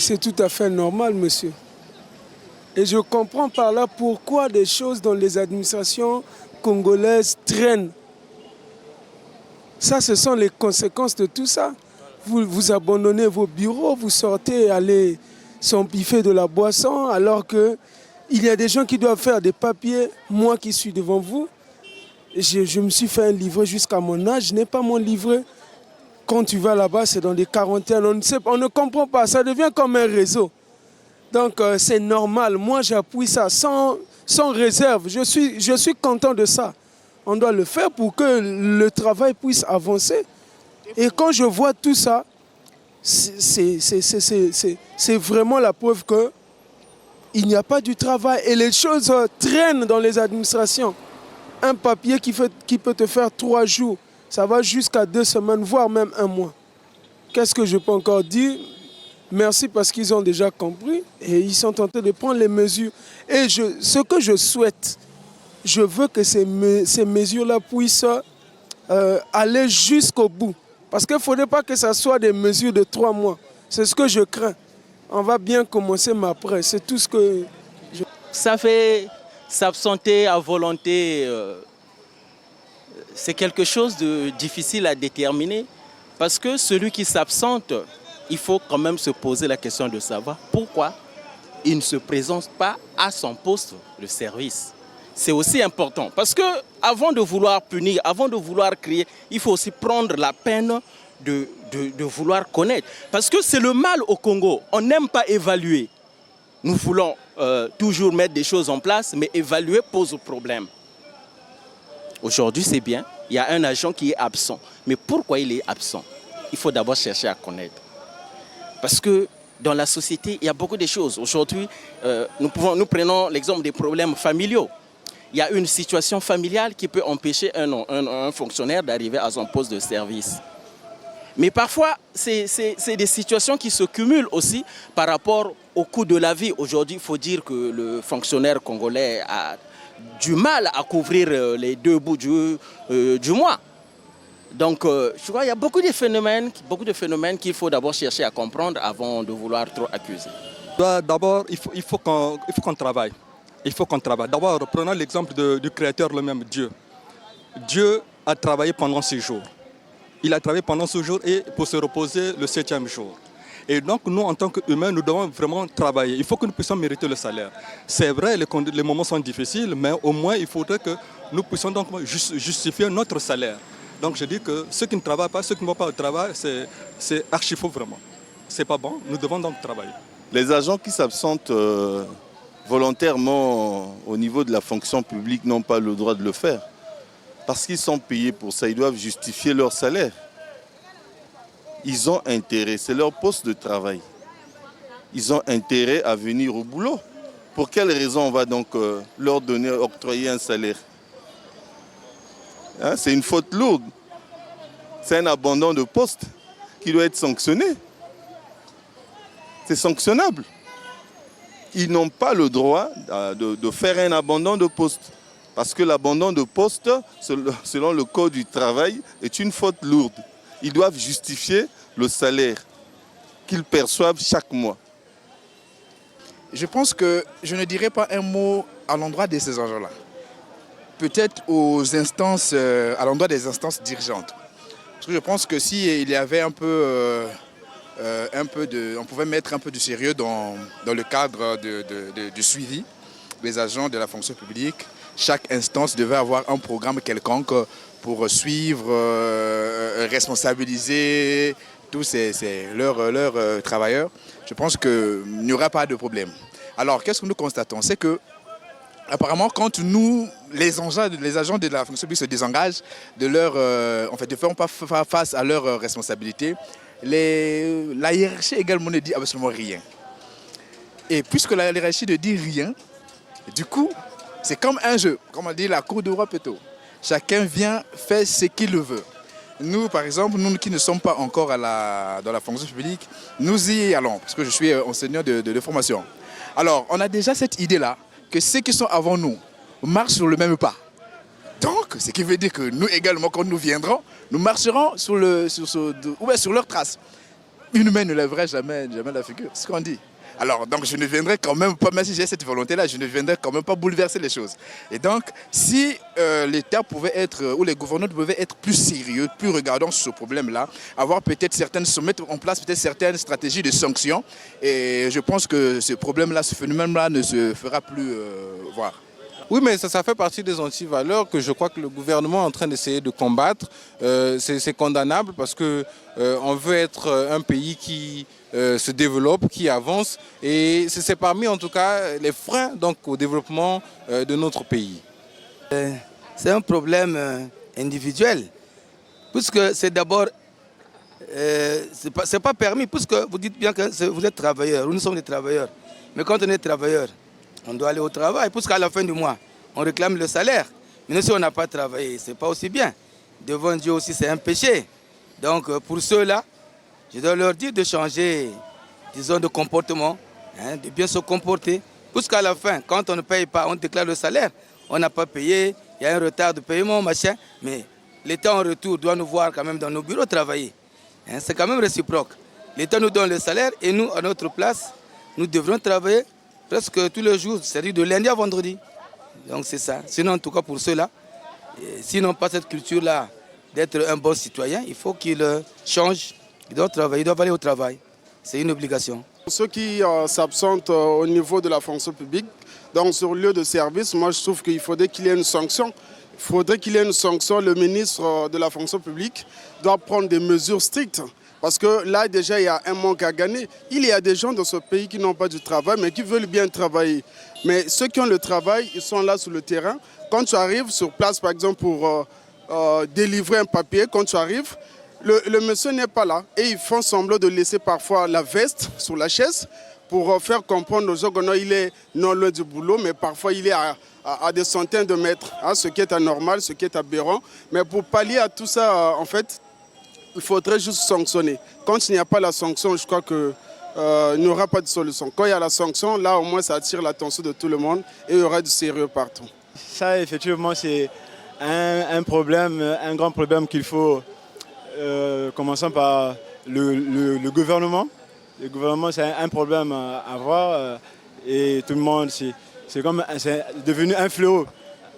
c'est tout à fait normal, monsieur. Et je comprends par là pourquoi des choses dans les administrations congolaises traînent. Ça, ce sont les conséquences de tout ça. Vous abandonnez vos bureaux, vous sortez, allez s'empiffer de la boisson, alors qu'il y a des gens qui doivent faire des papiers. Moi qui suis devant vous, je me suis fait un livret jusqu'à mon âge, je n'ai pas mon livret. Quand tu vas là-bas, c'est dans des quarantaines, on ne comprend pas, ça devient comme un réseau. Donc c'est normal, moi j'appuie ça sans réserve, je suis content de ça. On doit le faire pour que le travail puisse avancer. Et quand je vois tout ça, c'est vraiment la preuve qu'il n'y a pas du travail. Et les choses traînent dans les administrations. Un papier qui peut te faire 3 jours, ça va jusqu'à 2 semaines, voire même 1 mois. Qu'est-ce que je peux encore dire? Merci parce qu'ils ont déjà compris et ils sont en train de prendre les mesures. Et ce que je souhaite, je veux que ces mesures-là puissent aller jusqu'au bout. Parce qu'il ne faudrait pas que ce soit des mesures de 3 mois. C'est ce que je crains. On va bien commencer, mais après, c'est tout ce que je... Ça fait s'absenter à volonté, c'est quelque chose de difficile à déterminer. Parce que celui qui s'absente, il faut quand même se poser la question de savoir pourquoi il ne se présente pas à son poste de service. C'est aussi important parce que avant de vouloir punir, avant de vouloir crier, il faut aussi prendre la peine de vouloir connaître. Parce que c'est le mal au Congo. On n'aime pas évaluer. Nous voulons toujours mettre des choses en place, mais évaluer pose problème. Aujourd'hui, c'est bien. Il y a un agent qui est absent. Mais pourquoi il est absent? Il faut d'abord chercher à connaître. Parce que dans la société, il y a beaucoup de choses. Aujourd'hui, nous prenons l'exemple des problèmes familiaux. Il y a une situation familiale qui peut empêcher un fonctionnaire d'arriver à son poste de service. Mais parfois, c'est des situations qui se cumulent aussi par rapport au coût de la vie. Aujourd'hui, il faut dire que le fonctionnaire congolais a du mal à couvrir les 2 bouts du mois. Donc, je crois qu'il y a beaucoup de phénomènes qu'il faut d'abord chercher à comprendre avant de vouloir trop accuser. D'abord, il faut qu'on travaille. Il faut qu'on travaille. D'abord, prenons l'exemple du Créateur lui-même, Dieu. Dieu a travaillé pendant 6 jours. Il a travaillé pendant 6 jours et pour se reposer le 7e jour. Et donc, nous, en tant qu'humains, nous devons vraiment travailler. Il faut que nous puissions mériter le salaire. C'est vrai, les moments sont difficiles, mais au moins, il faudrait que nous puissions donc justifier notre salaire. Donc, je dis que ceux qui ne travaillent pas, ceux qui ne vont pas au travail, c'est archi faux vraiment. C'est pas bon, nous devons donc travailler. Les agents qui s'absentent volontairement au niveau de la fonction publique n'ont pas le droit de le faire. Parce qu'ils sont payés pour ça, ils doivent justifier leur salaire. Ils ont intérêt, c'est leur poste de travail. Ils ont intérêt à venir au boulot. Pour quelle raison on va donc leur octroyer un salaire? Hein, c'est une faute lourde. C'est un abandon de poste qui doit être sanctionné. C'est sanctionnable. Ils n'ont pas le droit de faire un abandon de poste. Parce que l'abandon de poste, selon le Code du travail, est une faute lourde. Ils doivent justifier le salaire qu'ils perçoivent chaque mois. Je pense que je ne dirais pas un mot à l'endroit de ces agents-là. Peut-être aux instances, à l'endroit des instances dirigeantes. Parce que je pense que s'il y avait on pouvait mettre un peu de sérieux dans le cadre du suivi des agents de la fonction publique. Chaque instance devait avoir un programme quelconque pour suivre, responsabiliser tous leurs travailleurs. Je pense qu'il n'y aura pas de problème. Alors, qu'est-ce que nous constatons? C'est que, apparemment, quand nous, les agents de la fonction publique se désengagent de ne feront pas face à leurs responsabilités, la hiérarchie également ne dit absolument rien. Et puisque la hiérarchie ne dit rien, du coup, c'est comme un jeu, comme on dit la cour de roi plutôt. Chacun vient faire ce qu'il veut. Nous, par exemple, nous qui ne sommes pas encore dans la fonction publique, nous y allons, parce que je suis enseignant de formation. Alors, on a déjà cette idée-là, que ceux qui sont avant nous marchent sur le même pas. Donc, ce qui veut dire que nous également, quand nous viendrons, nous marcherons sur leurs traces. une main ne lèverait jamais la figure, c'est ce qu'on dit. Alors, donc je ne viendrai quand même pas, même si j'ai cette volonté-là, je ne viendrai quand même pas bouleverser les choses. Et donc, si l'État pouvait être, ou les gouvernants pouvaient être plus sérieux, plus regardants sur ce problème-là, avoir peut-être mettre en place peut-être certaines stratégies de sanctions, et je pense que ce problème-là, ce phénomène-là ne se fera plus voir. Oui, mais ça fait partie des antivaleurs que je crois que le gouvernement est en train d'essayer de combattre. C'est condamnable parce qu'on veut être un pays qui se développe, qui avance. Et c'est parmi, en tout cas, les freins donc, au développement de notre pays. C'est un problème individuel, puisque c'est d'abord, c'est pas permis, puisque vous dites bien que vous êtes travailleur, nous sommes des travailleurs. Mais quand on est travailleur, on doit aller au travail, puisqu'à la fin du mois, on réclame le salaire. Mais si on n'a pas travaillé, ce n'est pas aussi bien. Devant Dieu aussi, c'est un péché. Donc pour ceux-là, je dois leur dire de changer, disons, de comportement, de bien se comporter. Puisqu'à la fin, quand on ne paye pas, on déclare le salaire, on n'a pas payé, il y a un retard de paiement, machin. Mais l'État en retour doit nous voir quand même dans nos bureaux travailler. C'est quand même réciproque. L'État nous donne le salaire et nous, à notre place, nous devrons travailler presque tous les jours, c'est-à-dire de lundi à vendredi. Donc c'est ça. Sinon, en tout cas pour ceux-là, s'ils n'ont pas cette culture-là d'être un bon citoyen, il faut qu'ils changent. Ils doivent travailler, ils doivent aller au travail. C'est une obligation. Ceux qui s'absentent au niveau de la fonction publique, donc sur le lieu de service, moi je trouve qu'il faudrait qu'il y ait une sanction. Il faudrait qu'il y ait une sanction. Le ministre de la fonction publique doit prendre des mesures strictes. Parce que là, déjà, il y a un manque à gagner. Il y a des gens dans ce pays qui n'ont pas du travail, mais qui veulent bien travailler. Mais ceux qui ont le travail, ils sont là sur le terrain. Quand tu arrives sur place, par exemple, pour délivrer un papier, quand tu arrives, le monsieur n'est pas là. Et ils font semblant de laisser parfois la veste sur la chaise pour faire comprendre aux gens qu'il est non loin du boulot, mais parfois il est à des centaines de mètres, ce qui est anormal, ce qui est aberrant. Mais pour pallier à tout ça, en fait, il faudrait juste sanctionner. Quand il n'y a pas la sanction, je crois qu'il n'y aura pas de solution. Quand il y a la sanction, là au moins ça attire l'attention de tout le monde et il y aura du sérieux partout. Ça effectivement c'est un problème, un grand problème qu'il faut, commençant par le gouvernement. Le gouvernement c'est un problème à avoir et tout le monde c'est devenu un fléau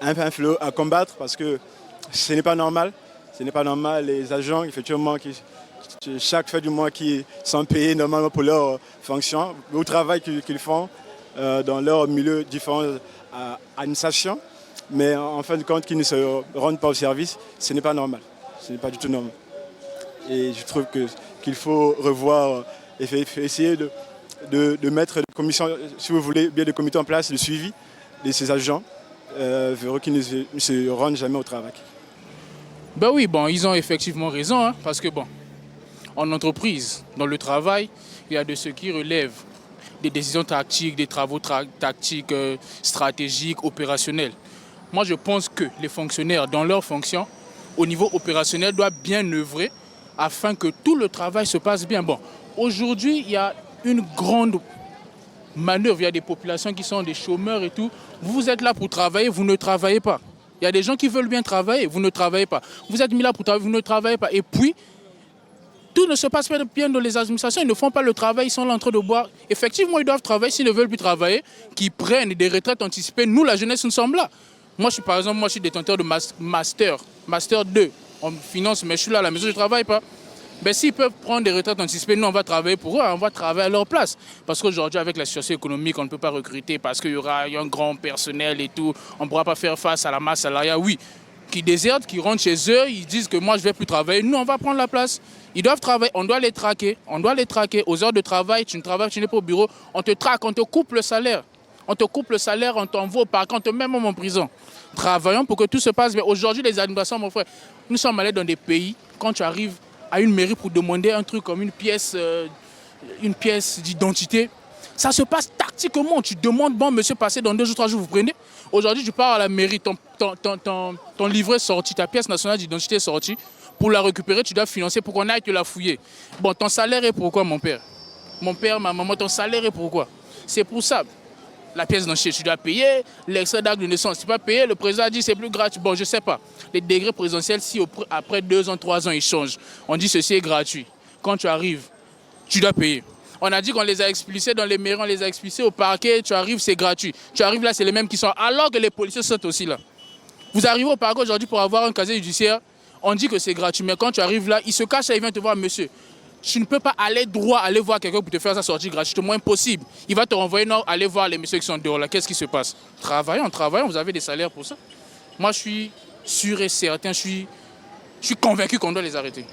à combattre parce que ce n'est pas normal. Ce n'est pas normal, les agents, effectivement, qui chaque fin du mois, qui sont payés normalement pour leur fonction, au travail qu'ils font dans leur milieu différent administration, mais en fin de compte, qu'ils ne se rendent pas au service, ce n'est pas normal. Ce n'est pas du tout normal. Et je trouve qu'il faut revoir, essayer de mettre des commissions, si vous voulez, bien des comités en place, de suivi de ces agents, qui ne se rendent jamais au travail. Ben oui, bon, ils ont effectivement raison, parce que bon, en entreprise, dans le travail, il y a de ce qui relève des décisions tactiques, des travaux tactiques, stratégiques, opérationnels. Moi, je pense que les fonctionnaires, dans leurs fonctions, au niveau opérationnel, doivent bien œuvrer afin que tout le travail se passe bien. Bon, aujourd'hui, il y a une grande manœuvre, il y a des populations qui sont des chômeurs et tout. Vous êtes là pour travailler, vous ne travaillez pas. Il y a des gens qui veulent bien travailler, vous ne travaillez pas. Vous êtes mis là pour travailler, vous ne travaillez pas. Et puis, tout ne se passe pas bien dans les administrations, ils ne font pas le travail, ils sont là en train de boire. Effectivement, ils doivent travailler, s'ils ne veulent plus travailler, qu'ils prennent des retraites anticipées. Nous, la jeunesse, nous sommes là. Moi, je suis détenteur de master 2 en finance, mais je suis là à la maison, je ne travaille pas. Ben, s'ils peuvent prendre des retraites anticipées, nous, on va travailler pour eux, on va travailler à leur place. Parce qu'aujourd'hui, avec la situation économique, on ne peut pas recruter parce qu'il y aura un grand personnel et tout. On ne pourra pas faire face à la masse salariale, oui. Qui désertent, qui rentrent chez eux, ils disent que moi, je ne vais plus travailler. Nous, on va prendre la place. Ils doivent travailler, on doit les traquer. On doit les traquer. Aux heures de travail, tu ne travailles, tu n'es pas au bureau. On te traque, on te coupe le salaire. On te coupe le salaire, on t'envoie au parc, on te met même en prison. Travaillons pour que tout se passe bien. Aujourd'hui, les administrations, mon frère, nous sommes allés dans des pays, quand tu arrives à une mairie pour demander un truc comme une pièce d'identité, ça se passe tactiquement. Tu demandes, bon, monsieur, passez dans 2 ou 3 jours, vous prenez. Aujourd'hui, tu pars à la mairie, ton livret est sorti, ta pièce nationale d'identité est sortie. Pour la récupérer, tu dois financer pour qu'on aille te la fouiller. Bon, ton salaire est pourquoi, mon père? Mon père, ma maman, ton salaire est pourquoi? C'est pour ça. La pièce d'identité, tu dois payer. L'extrait d'acte de naissance, tu ne peux pas payer. Le président a dit c'est plus gratuit. Bon, je ne sais pas. Les degrés présidentiels, si après 2 ans, 3 ans, ils changent, on dit ceci est gratuit. Quand tu arrives tu dois payer. On a dit qu'on les a expulsés dans les mairies, on les a expulsés au parquet, tu arrives, c'est gratuit. Tu arrives là, c'est les mêmes qui sont, alors que les policiers sont aussi là. Vous arrivez au parquet aujourd'hui pour avoir un casier judiciaire, on dit que c'est gratuit, mais quand tu arrives là, il se cache et il vient te voir, monsieur. Tu ne peux pas aller droit, aller voir quelqu'un pour te faire sa sortie gratuitement, impossible. Il va te renvoyer, non, aller voir les messieurs qui sont dehors là. Qu'est-ce qui se passe? Travaillons, vous avez des salaires pour ça. Moi, je suis sûr et certain, je suis convaincu qu'on doit les arrêter.